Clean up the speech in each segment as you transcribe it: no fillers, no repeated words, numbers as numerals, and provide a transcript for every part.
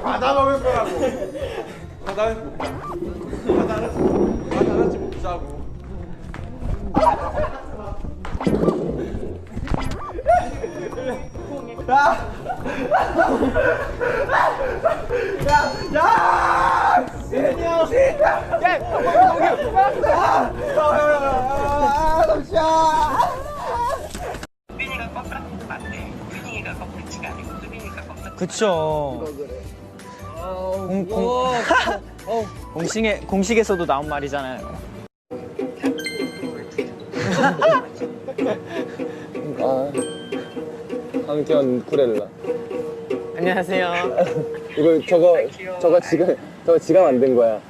과자 먹을 거라고. 과자 하나씩 먹자고. 수빈이가 껌깍지도 맞대. 수빈이가 껌깍지가 아니고 수빈이가 껌깍지. 그쵸. 공식에서도 나온 말이잖아요. 강태현 쿠렐라. 안녕하세요. 이거 저거 지가 만든 거야.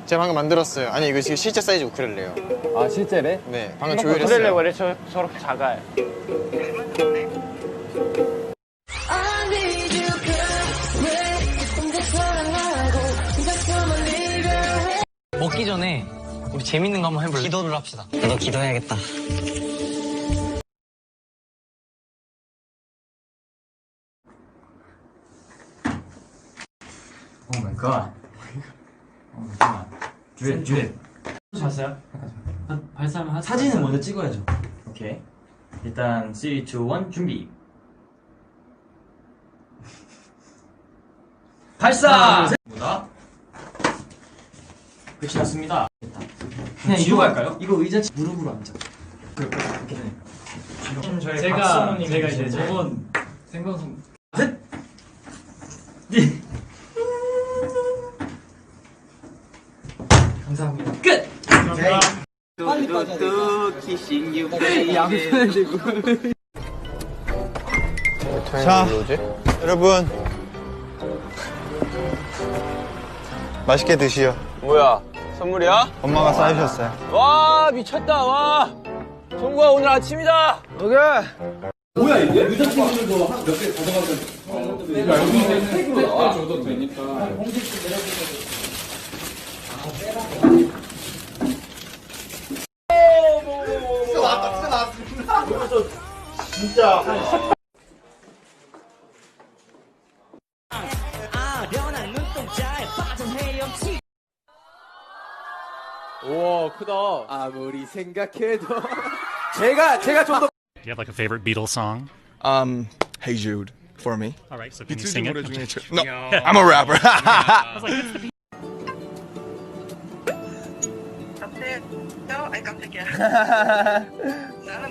제가 방금 만들었어요. 아니 이거 지금 실제 사이즈 우크렐레예요. 아 실제래? 네, 방금 우크렐레 조율했어요. 원래 저렇게 작아요. 먹기 전에 우리 재밌는 거 한번 해볼래? 기도를 합시다. 나도 기도해야겠다. 오 마이 갓. 오 마이 갓. 듀엣. 잤어요? 발사하면 하자. 사진은 먼저 찍어야죠. 오케이. 일단 3, 2, 1 준비. 발사! 뭐다? 끝이 났습니다. 그냥 뒤로 갈까요? 이거 의자 무릎으로 앉아. 그럴까요? 제가 이제 저번 생방송 셋! 감사합니다. 끝! 빨리 빠져야 자, 여러분 맛있게 드시오. 뭐야? 선물이야? 엄마가 싸주셨어요. 와 미쳤다 와. 정국아 오늘 아침이다. 오케이. 우와 크다. 아무리 생각해도 제가 좀 더. Do you have like a favorite Beatles song? Hey Jude, for me. All right, so can you sing it? No, I'm a rapper. I was like, it's the 깜짝이야. 아이 깜짝이야. 나는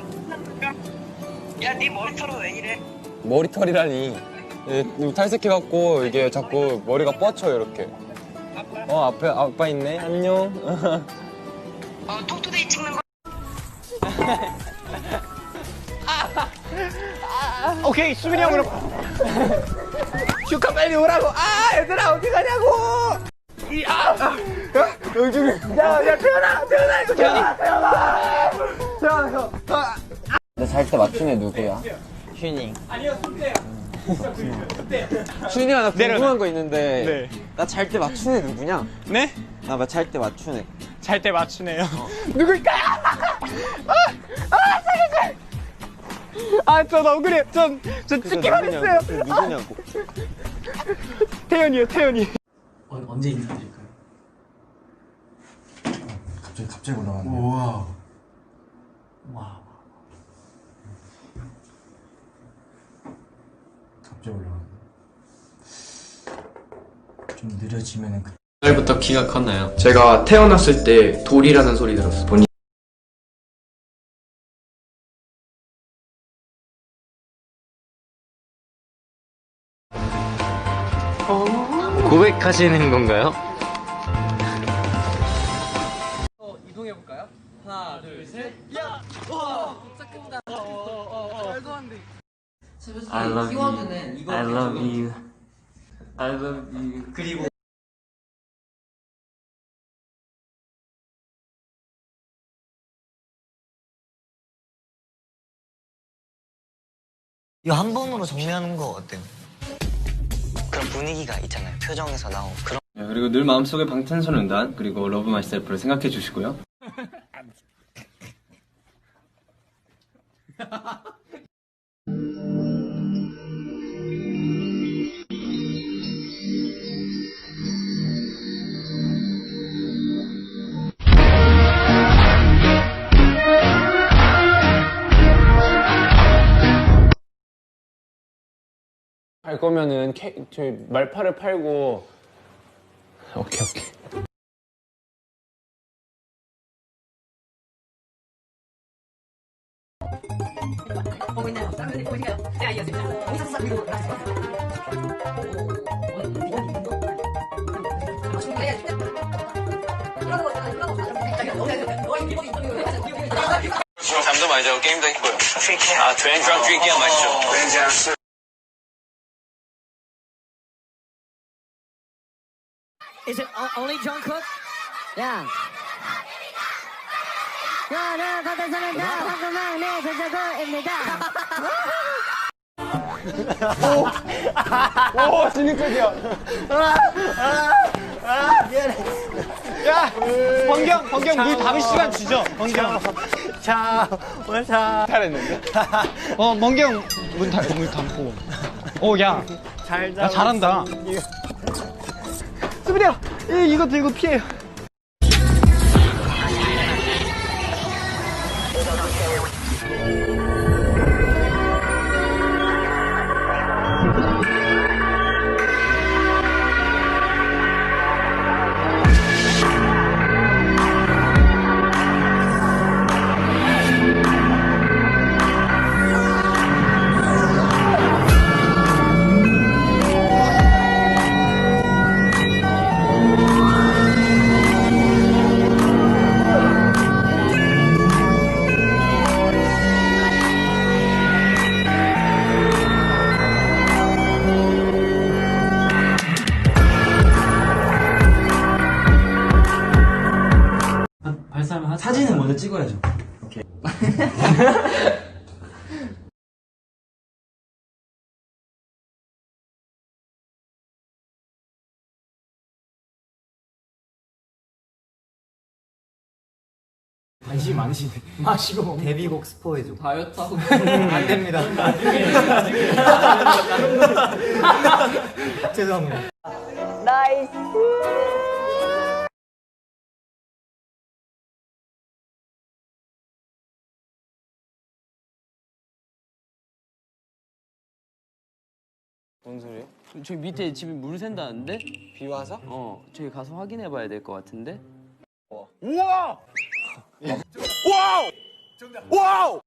야, 네 머리털은 왜 이래? 머리털이라니. 이거 탈색해갖고 이게 자꾸 머리가 뻗쳐 이렇게. 앞에 아빠 있네. 안녕. 톡투데이 찍는 거. 오케이, 수빈이 형으로. 슈카 빨리 오라고. 얘들아 어디 가냐고. 영준이. 야 태연아 이거 태연아 형. 나 잘 때 맞춘 애 누구야? 휴닝. 준이야 나 궁금한 거 있는데. 네. 나 잘 때 맞춘 애 누구냐? 네? 나 잘 때 맞춘 애. 잘 때 맞추네요. 누굴까요? 살려줘. 저 너구리 저 찍기만 했어요. 누구냐고. 태연이. 언제 인사드릴까요? 갑자기 올라왔네. 우와. 와. 갑자기 올라왔네. 좀 느려지면은 언제부터 키가 컸나요? 제가 태어났을 때 돌이라는 소리 들었어. 고백하시는 건가요? 이동해볼까요? 하나 둘 셋. 야! 와! 진짜 큰다. 말도 안 돼. I love you. I love you. I love you. 그리고 이거 한 번으로 정리하는 거 어때요? 그런 분위기가 있잖아요. 표정에서 나온 그런. 그리고 늘 마음속에 방탄소년단 그리고 러브 마이셀프를 생각해 주시고요. 할 거면은 저희 말파를 팔고. 오케이. 잠도 많이 자고 게임도 했고요. 드랜드랑 드링king 맛있죠. Is it only Jungkook? Yeah. 여러 방탄소년단 황금왕래 전자고입니다. 오, 진입적이야. 야, 번경 물 담을 시간 주죠. 번경. 자, 잘했는데? 번경 물 담고. 야, 잘한다. 수비대요. 이거 들고 피해요. 발사하면 사진은 먼저 찍어야죠. 오케이. 관심 많으시네. 마시고 데뷔곡 스포해줘. 다이어트 하고 안 됩니다. 죄송합니다. 뭔 소리야? 저기 밑에 집에 물 샌다는데? 비 와서? 저기 가서 확인해 봐야 될 것 같은데? 우와! 와우! 와우!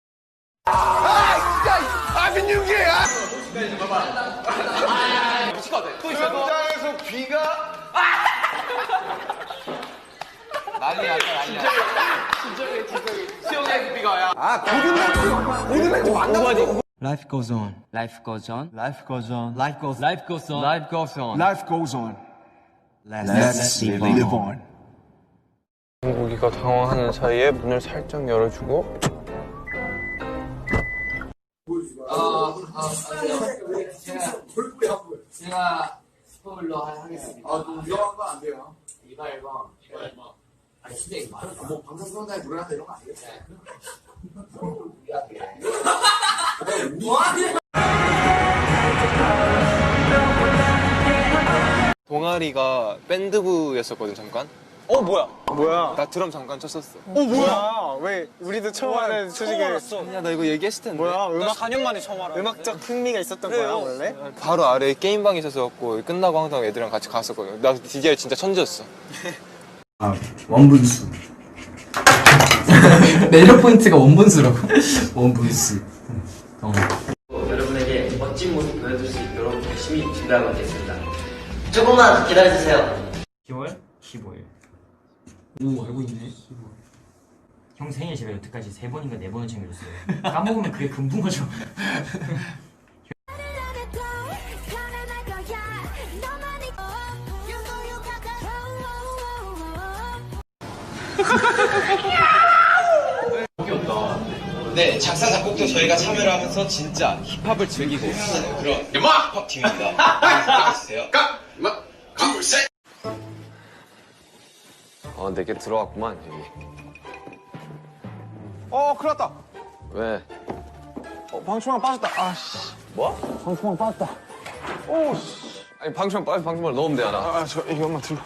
민윤기야! 현장에서 비가 난리 났다. 수영장에서 비가 와야. 고든렌즈 만나가지고 Life goes on. Life goes on. Life goes on. Life goes on. Life goes on. Life goes on. Life goes on. Let's live on. 고기가 당황하는 사이에 문을 살짝 열어주고. 제가 스포일러 하겠습니다. 좀 위험한 건 안 돼요. 이거 앨범. 아니 진짜 이거 말은 뭐 방송사에 노래한다 이런 거 아니에요? 동아리가 밴드부였었거든 잠깐. 뭐야? 나 드럼 잠깐 쳤었어. 뭐야? 왜 우리도 처음 하는 소식을. 야, 나 이거 얘기했을 텐데. 뭐야? 나 4년 만에 처음 알아. 음악적 흥미가 있었던 거야 원래? 바로 아래에 게임방이 있었었고 끝나고 항상 애들이랑 같이 갔었거든. 나 DJR 진짜 천재였어. 원분수. 매력 포인트가 원분수라고. 원분수. 여러분에게 멋진 모습 보여줄 수 있도록 열심히 준비하겠습니다. 조금만 기다려주세요. 10월 15일. 오, 알고 있네. 형 생일 제가 여태까지 3번인가 4번을 챙겨줬어요. 까먹으면 그게 금붕어죠. 네, 작사 작곡도 저희가 참여를 하면서 진짜 힙합을 즐기고 있는 그런 힙합 팀입니다. 부탁해주세요. 둘, 셋! 내게 들어왔구만 여기. 큰일 났다. 왜? 방충망 빠졌다. 아씨. 뭐? 방충망 빠졌다. 오, 씨. 아니 방충망 넣으면 돼 하나. 저 이것만 들고.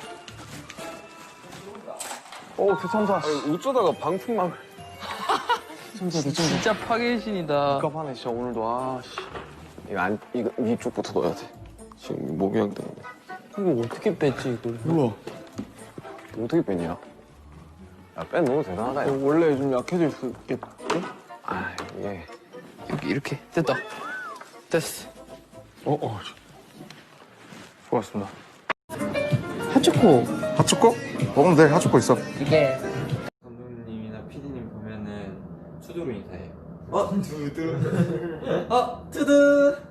대참사. 어쩌다가 방충망을. 진짜 파괴신이다. 깝하네 진짜 오늘도. 씨. 이거 위쪽부터 넣어야 돼. 지금 목욕 때문에. 이거 어떻게 뺐지, 이걸? 몰라. 어떻게 뺐냐? 야, 뺀 너무 대단하다. 야. 원래 좀 약해질 수 있겠지? 이게. 여기 이렇게. 됐다. 됐어. 수고하셨습니다. 핫초코. 핫초코? 먹으면 돼. 핫초코 있어. 이게. 감독님이나 PD님 보면은 투두로 인사해요. 투두.